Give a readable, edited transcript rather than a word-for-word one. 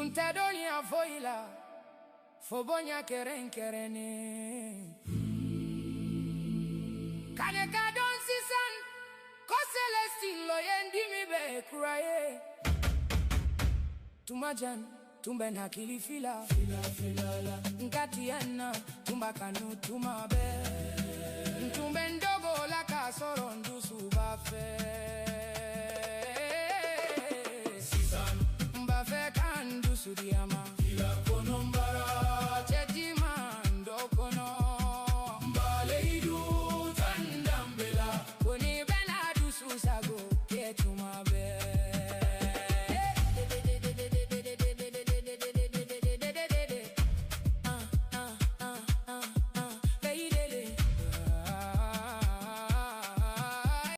Tuntedonia voila, fobonya kereni. Kaneka don sisan, ko Celestine lo yendi mi be kuraye. Tumajan, tumbe na kilifila, fila. Nkatiana, tumba kanu tumabe. Tumbe ndogo la kasoro ndusu bafe. Mbafe kandu sudi